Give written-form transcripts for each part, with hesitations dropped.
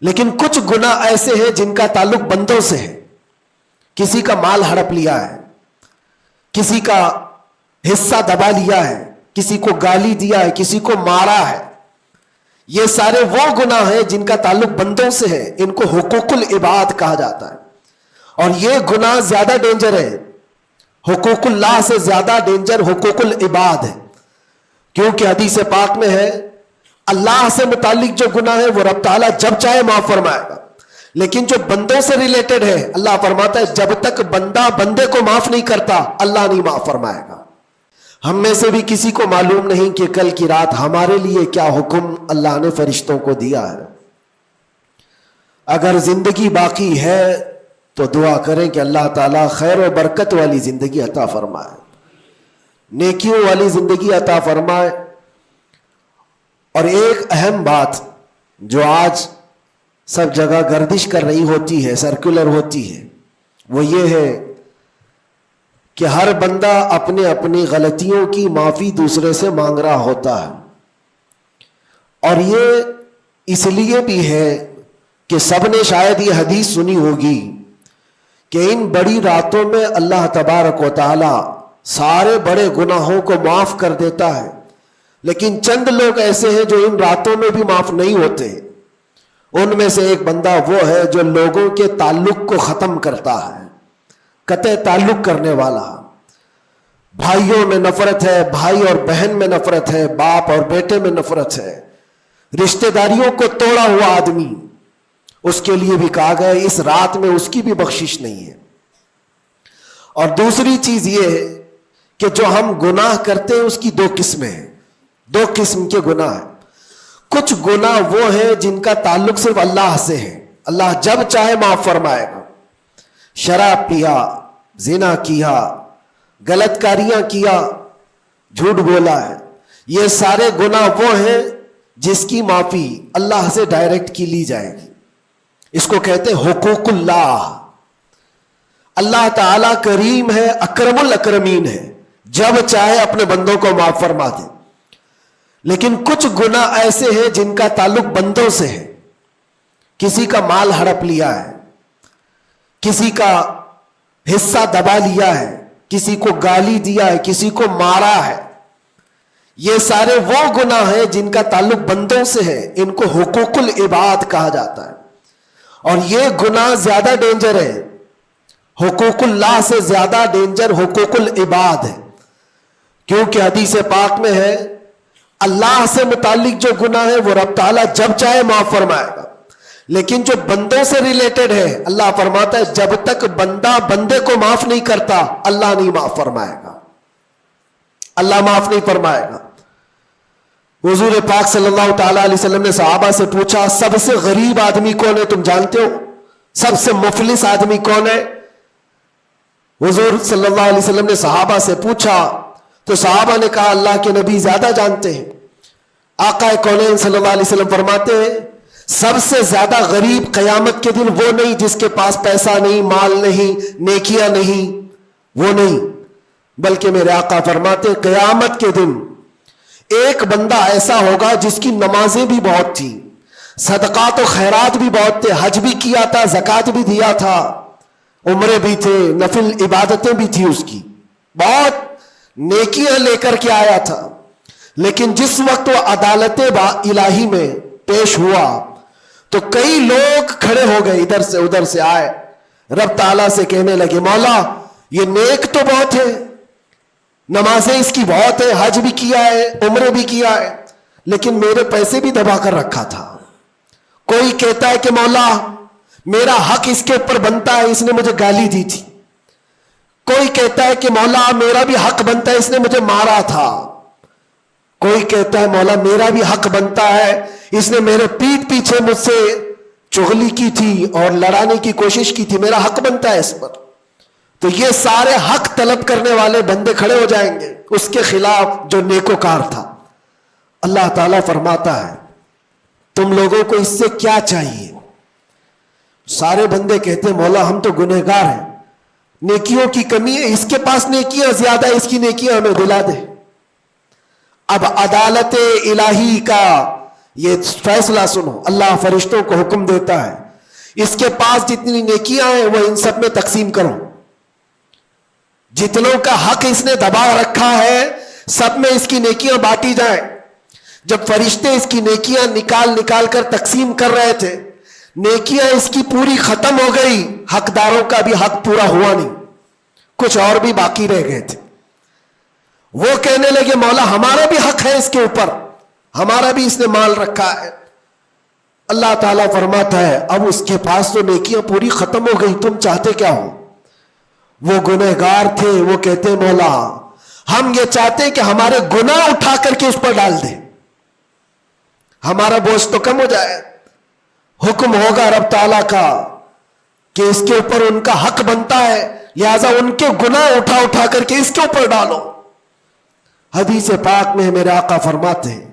لیکن کچھ گناہ ایسے ہیں جن کا تعلق بندوں سے ہے. کسی کا مال ہڑپ لیا ہے، کسی کا حصہ دبا لیا ہے، کسی کو گالی دیا ہے، کسی کو مارا ہے. یہ سارے وہ گناہ ہیں جن کا تعلق بندوں سے ہے. ان کو حقوق العباد کہا جاتا ہے. اور یہ گناہ زیادہ ڈینجر ہے، حقوق اللہ سے زیادہ ڈینجر حقوق العباد ہے. کیونکہ حدیث پاک میں ہے اللہ سے متعلق جو گناہ ہے وہ رب تعالیٰ جب چاہے معاف فرمائے گا، لیکن جو بندوں سے ریلیٹڈ ہے اللہ فرماتا ہے جب تک بندہ بندے کو معاف نہیں کرتا اللہ نہیں معاف فرمائے گا. ہم میں سے بھی کسی کو معلوم نہیں کہ کل کی رات ہمارے لیے کیا حکم اللہ نے فرشتوں کو دیا ہے. اگر زندگی باقی ہے تو دعا کریں کہ اللہ تعالیٰ خیر و برکت والی زندگی عطا فرمائے، نیکیوں والی زندگی عطا فرمائے. اور ایک اہم بات جو آج سب جگہ گردش کر رہی ہوتی ہے، سرکولر ہوتی ہے، وہ یہ ہے کہ ہر بندہ اپنے اپنی غلطیوں کی معافی دوسرے سے مانگ رہا ہوتا ہے. اور یہ اس لیے بھی ہے کہ سب نے شاید یہ حدیث سنی ہوگی کہ ان بڑی راتوں میں اللہ تبارک و تعالی سارے بڑے گناہوں کو معاف کر دیتا ہے. لیکن چند لوگ ایسے ہیں جو ان راتوں میں بھی معاف نہیں ہوتے. ان میں سے ایک بندہ وہ ہے جو لوگوں کے تعلق کو ختم کرتا ہے، قطع تعلق کرنے والا. بھائیوں میں نفرت ہے، بھائی اور بہن میں نفرت ہے، باپ اور بیٹے میں نفرت ہے، رشتہ داریوں کو توڑا ہوا آدمی، اس کے لیے بھی کہا گیا اس رات میں اس کی بھی بخشش نہیں ہے. اور دوسری چیز یہ ہے کہ جو ہم گناہ کرتے ہیں اس کی دو قسمیں ہیں، دو قسم کے گناہ ہیں. کچھ گناہ وہ ہیں جن کا تعلق صرف اللہ سے ہے، اللہ جب چاہے معاف فرمائے گا. شراب پیا، زنا کیا، غلط کاریاں کیا، جھوٹ بولا ہے، یہ سارے گناہ وہ ہیں جس کی معافی اللہ سے ڈائریکٹ کی لی جائے گی. اس کو کہتے ہیں حقوق اللہ. اللہ تعالیٰ کریم ہے، اکرم الاکرمین ہے، جب چاہے اپنے بندوں کو معاف فرما دے. لیکن کچھ گناہ ایسے ہیں جن کا تعلق بندوں سے ہے. کسی کا مال ہڑپ لیا ہے، کسی کا حصہ دبا لیا ہے، کسی کو گالی دیا ہے، کسی کو مارا ہے. یہ سارے وہ گناہ ہیں جن کا تعلق بندوں سے ہے. ان کو حقوق العباد کہا جاتا ہے. اور یہ گناہ زیادہ ڈینجر ہے، حقوق اللہ سے زیادہ ڈینجر حقوق العباد ہے. کیونکہ حدیث پاک میں ہے اللہ سے متعلق جو گناہ ہے وہ رب تعالیٰ جب چاہے معاف فرمائے گا، لیکن جو بندوں سے ریلیٹڈ ہے اللہ فرماتا ہے جب تک بندہ بندے کو معاف نہیں کرتا اللہ نہیں معاف فرمائے گا، اللہ معاف نہیں فرمائے گا. حضور پاک صلی اللہ تعالیٰ علیہ وسلم نے صحابہ سے پوچھا سب سے غریب آدمی کون ہے؟ تم جانتے ہو سب سے مفلس آدمی کون ہے؟ حضور صلی اللہ علیہ وسلم نے صحابہ سے پوچھا تو صحابہ نے کہا اللہ کے نبی زیادہ جانتے ہیں. آقا کونین صلی اللہ علیہ وسلم فرماتے ہیں سب سے زیادہ غریب قیامت کے دن وہ نہیں جس کے پاس پیسہ نہیں، مال نہیں، نیکیاں نہیں، وہ نہیں، بلکہ میرے آقا فرماتے ہیں قیامت کے دن ایک بندہ ایسا ہوگا جس کی نمازیں بھی بہت تھی، صدقات و خیرات بھی بہت تھے، حج بھی کیا تھا، زکوٰۃ بھی دیا تھا، عمرے بھی تھے، نفل عبادتیں بھی تھی، اس کی بہت نیکیاں لے کر کے آیا تھا. لیکن جس وقت وہ عدالت الہی میں پیش ہوا تو کئی لوگ کھڑے ہو گئے، ادھر سے ادھر سے آئے، رب تعالیٰ سے کہنے لگے مولا یہ نیک تو بہت ہے، نمازیں اس کی بہت ہے، حج بھی کیا ہے، عمرے بھی کیا ہے، لیکن میرے پیسے بھی دبا کر رکھا تھا. کوئی کہتا ہے کہ مولا میرا حق اس کے اوپر بنتا ہے، اس نے مجھے گالی دی تھی. کوئی کہتا ہے کہ مولا میرا بھی حق بنتا ہے، اس نے مجھے مارا تھا. کوئی کہتا ہے مولا میرا بھی حق بنتا ہے، اس نے میرے پیٹھ پیچھے مجھ سے چغلی کی تھی اور لڑانے کی کوشش کی تھی، میرا حق بنتا ہے اس پر. تو یہ سارے حق طلب کرنے والے بندے کھڑے ہو جائیں گے اس کے خلاف جو نیکوکار تھا. اللہ تعالیٰ فرماتا ہے تم لوگوں کو اس سے کیا چاہیے؟ سارے بندے کہتے ہیں مولا ہم تو گنہگار ہیں، نیکیوں کی کمی ہے، اس کے پاس نیکیاں زیادہ ہے، اس کی نیکیاں ہمیں دلا دے. اب عدالت الہی کا یہ فیصلہ سنو، اللہ فرشتوں کو حکم دیتا ہے اس کے پاس جتنی نیکیاں ہیں وہ ان سب میں تقسیم کرو، جتنوں کا حق اس نے دبا رکھا ہے سب میں اس کی نیکیاں بانٹی جائیں۔ جب فرشتے اس کی نیکیاں نکال کر تقسیم کر رہے تھے، نیکیاں اس کی پوری ختم ہو گئی، حقداروں کا بھی حق پورا ہوا نہیں، کچھ اور بھی باقی رہ گئے تھے۔ وہ کہنے لگے مولا ہمارا بھی حق ہے اس کے اوپر، ہمارا بھی اس نے مال رکھا ہے۔ اللہ تعالیٰ فرماتا ہے اب اس کے پاس تو نیکیاں پوری ختم ہو گئی، تم چاہتے کیا ہو؟ وہ گنہگار تھے، وہ کہتے مولا ہم یہ چاہتے ہیں کہ ہمارے گناہ اٹھا کر کے اس پر ڈال دیں، ہمارا بوجھ تو کم ہو جائے۔ حکم ہوگا رب تعالیٰ کا کہ اس کے اوپر ان کا حق بنتا ہے، لہذا ان کے گناہ اٹھا کر کے اس کے اوپر ڈالو۔ حدیث پاک میں میرے آقا فرماتے ہیں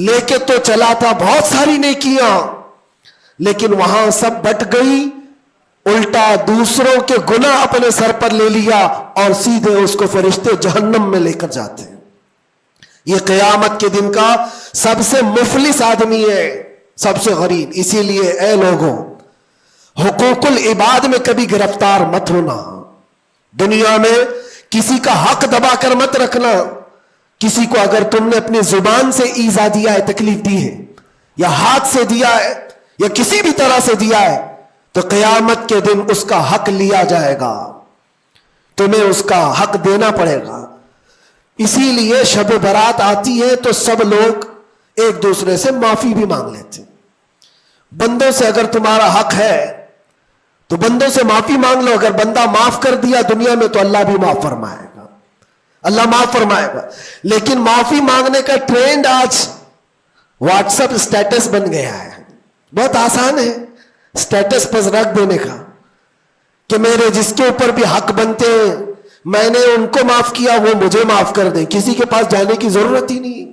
لے کے تو چلا تھا بہت ساری نیکیاں، لیکن وہاں سب بٹ گئی، الٹا دوسروں کے گناہ اپنے سر پر لے لیا اور سیدھے اس کو فرشتے جہنم میں لے کر جاتے ہیں۔ یہ قیامت کے دن کا سب سے مفلس آدمی ہے، سب سے غریب۔ اسی لیے اے لوگوں حقوق العباد میں کبھی گرفتار مت ہونا، دنیا میں کسی کا حق دبا کر مت رکھنا۔ کسی کو اگر تم نے اپنی زبان سے ایذا دیا ہے، تکلیف دی ہے، یا ہاتھ سے دیا ہے، یا کسی بھی طرح سے دیا ہے، تو قیامت کے دن اس کا حق لیا جائے گا، تمہیں اس کا حق دینا پڑے گا۔ اسی لیے شب برات آتی ہے تو سب لوگ ایک دوسرے سے معافی بھی مانگ لیتے ہیں۔ بندوں سے اگر تمہارا حق ہے تو بندوں سے معافی مانگ لو، اگر بندہ معاف کر دیا دنیا میں تو اللہ بھی معاف فرمائے گا، اللہ معاف فرمائے گا۔ لیکن معافی مانگنے کا ٹرینڈ آج واٹس ایپ اسٹیٹس بن گیا ہے، بہت آسان ہے اسٹیٹس پر رکھ دینے کا کہ میرے جس کے اوپر بھی حق بنتے ہیں میں نے ان کو معاف کیا وہ مجھے معاف کر دیں، کسی کے پاس جانے کی ضرورت ہی نہیں،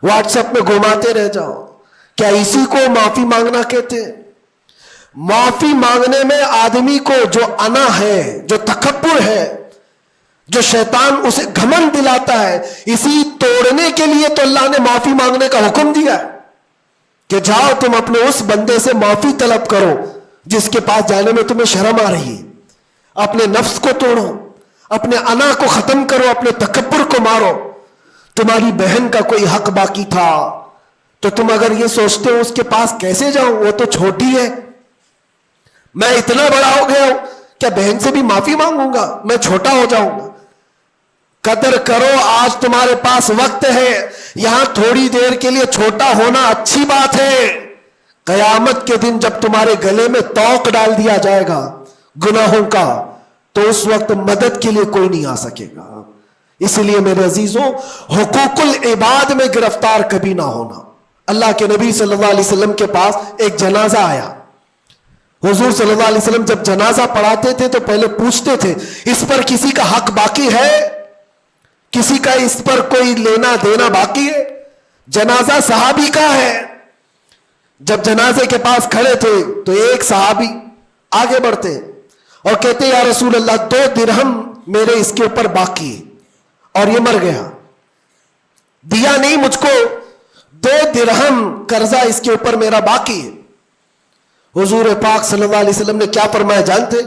واٹس ایپ میں گھماتے رہ جاؤ۔ کیا اسی کو معافی مانگنا کہتے ہیں؟ معافی مانگنے میں آدمی کو جو انا ہے، جو تکبر ہے، جو شیطان اسے گھمنڈ دلاتا ہے، اسی توڑنے کے لیے تو اللہ نے معافی مانگنے کا حکم دیا ہے کہ جاؤ تم اپنے اس بندے سے معافی طلب کرو جس کے پاس جانے میں تمہیں شرم آ رہی ہے۔ اپنے نفس کو توڑو، اپنے انا کو ختم کرو، اپنے تکبر کو مارو۔ تمہاری بہن کا کوئی حق باقی تھا تو تم اگر یہ سوچتے ہو اس کے پاس کیسے جاؤں، وہ تو چھوٹی ہے، میں اتنا بڑا ہو گیا ہوں کیا بہن سے بھی معافی مانگوں گا، میں چھوٹا ہو جاؤں گا۔ قدر کرو، آج تمہارے پاس وقت ہے، یہاں تھوڑی دیر کے لیے چھوٹا ہونا اچھی بات ہے۔ قیامت کے دن جب تمہارے گلے میں توق ڈال دیا جائے گا گناہوں کا تو اس وقت مدد کے لیے کوئی نہیں آ سکے گا۔ اس لیے میرے عزیزوں حقوق العباد میں گرفتار کبھی نہ ہونا۔ اللہ کے نبی صلی اللہ علیہ وسلم کے پاس ایک جنازہ آیا، حضور صلی اللہ علیہ وسلم جب جنازہ پڑھاتے تھے تو پہلے پوچھتے تھے اس پر کسی کا حق باقی ہے، کسی کا اس پر کوئی لینا دینا باقی ہے؟ جنازہ صحابی کا ہے۔ جب جنازے کے پاس کھڑے تھے تو ایک صحابی آگے بڑھتے اور کہتے یا رسول اللہ 2 درہم میرے اس کے اوپر باقی ہے اور یہ مر گیا، دیا نہیں مجھ کو، 2 درہم قرضہ اس کے اوپر میرا باقی ہے۔ حضور پاک صلی اللہ علیہ وسلم نے کیا فرمایا جانتے؟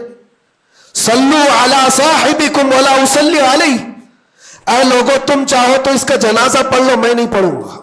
صلو علی صاحبکم ولا اصلی علیہ، اے لوگو تم چاہو تو اس کا جنازہ پڑھ لو، میں نہیں پڑھوں گا۔